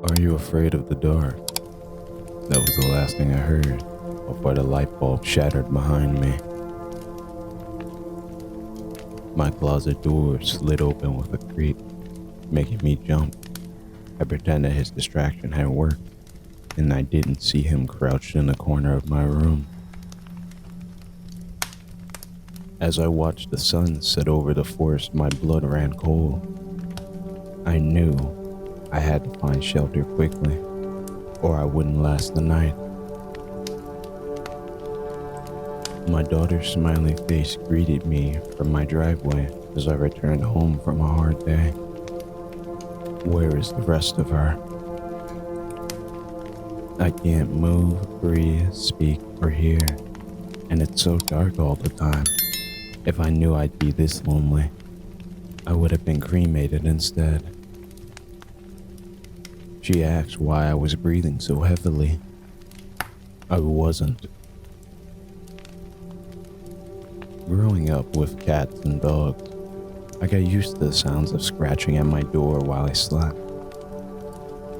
Are you afraid of the dark? That was the last thing I heard before the light bulb shattered behind me. My closet door slid open with a creak, making me jump. I pretended his distraction had worked, and I didn't see him crouched in the corner of my room. As I watched the sun set over the forest, my blood ran cold. I knew I had to find shelter quickly, or I wouldn't last the night. My daughter's smiling face greeted me from my driveway as I returned home from a hard day. Where is the rest of her? I can't move, breathe, speak, or hear, and it's so dark all the time. If I knew I'd be this lonely, I would have been cremated instead. She asked why I was breathing so heavily. I wasn't. Growing up with cats and dogs, I got used to the sounds of scratching at my door while I slept.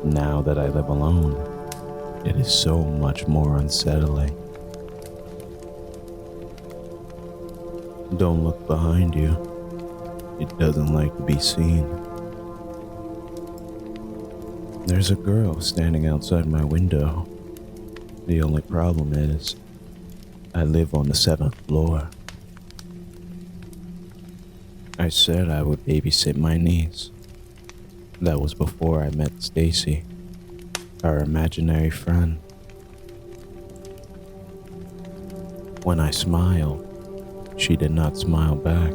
Now that I live alone, it is so much more unsettling. Don't look behind you. It doesn't like to be seen. There's a girl standing outside my window. The only problem is, I live on the 7th floor. I said I would babysit my niece. That was before I met Stacy, our imaginary friend. When I smiled, she did not smile back.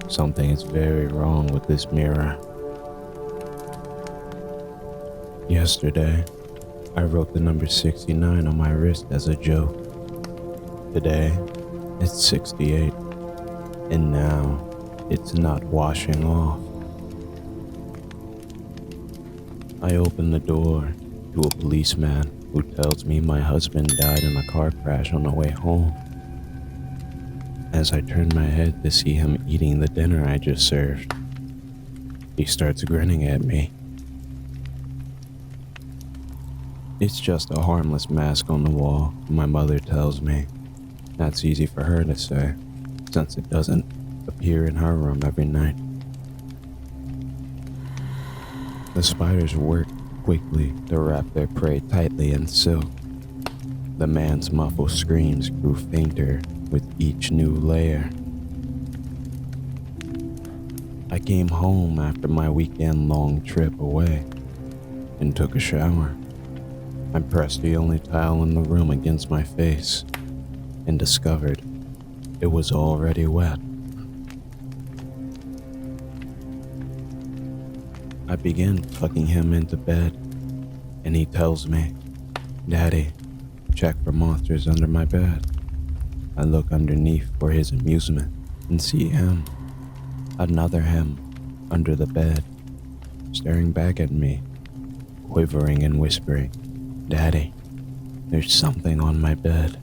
Something is very wrong with this mirror. Yesterday, I wrote the number 69 on my wrist as a joke. Today, it's 68, and now it's not washing off. I open the door to a policeman who tells me my husband died in a car crash on the way home. As I turn my head to see him eating the dinner I just served, he starts grinning at me. It's just a harmless mask on the wall, my mother tells me. That's easy for her to say, since it doesn't appear in her room every night. The spiders work quickly to wrap their prey tightly in silk. The man's muffled screams grew fainter with each new layer. I came home after my weekend-long trip away and took a shower. I pressed the only towel in the room against my face and discovered it was already wet. I began tucking him into bed, and he tells me, "Daddy, check for monsters under my bed." I look underneath for his amusement and see him, another him, under the bed, staring back at me, quivering and whispering, "Daddy, there's something on my bed."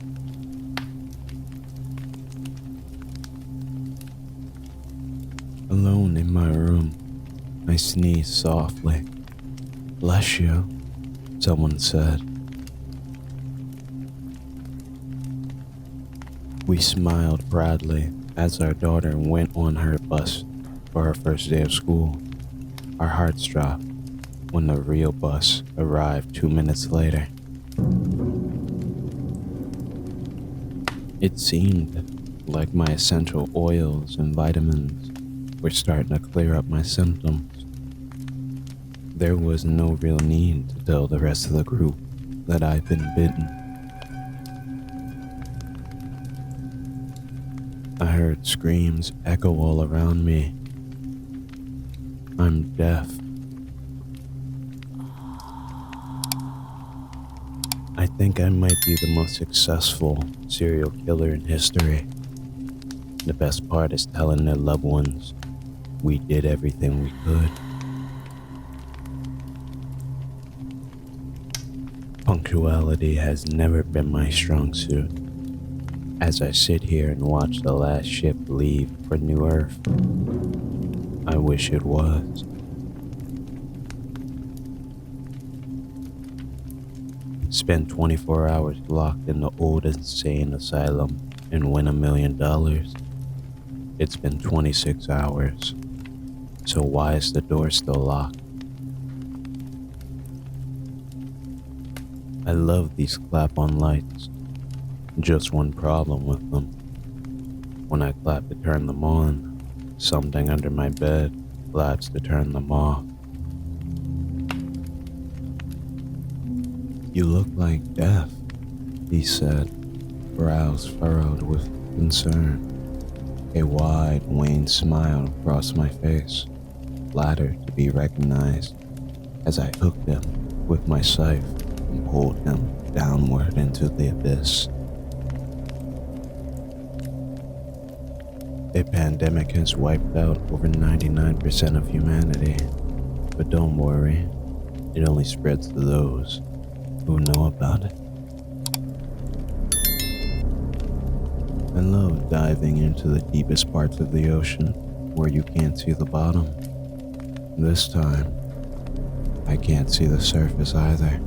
Alone in my room, I sneezed softly. "Bless you," someone said. We smiled proudly as our daughter went on her bus for her first day of school. Our hearts dropped when the real bus arrived 2 minutes later. It seemed like my essential oils and vitamins were starting to clear up my symptoms. There was no real need to tell the rest of the group that I've been bitten. I heard screams echo all around me. I'm deaf. I think I might be the most successful serial killer in history. The best part is telling their loved ones we did everything we could. Punctuality has never been my strong suit. As I sit here and watch the last ship leave for New Earth, I wish it was. Spend 24 hours locked in the old insane asylum and win $1 million? It's been 26 hours. So why is the door still locked? I love these clap-on lights. Just one problem with them. When I clap to turn them on, something under my bed claps to turn them off. "You look like death," he said, brows furrowed with concern. A wide, wan smile crossed my face, flattered to be recognized, as I hooked him with my scythe and pulled him downward into the abyss. A pandemic has wiped out over 99% of humanity, but don't worry, it only spreads to those who know about it. I love diving into the deepest parts of the ocean where you can't see the bottom. This time, I can't see the surface either.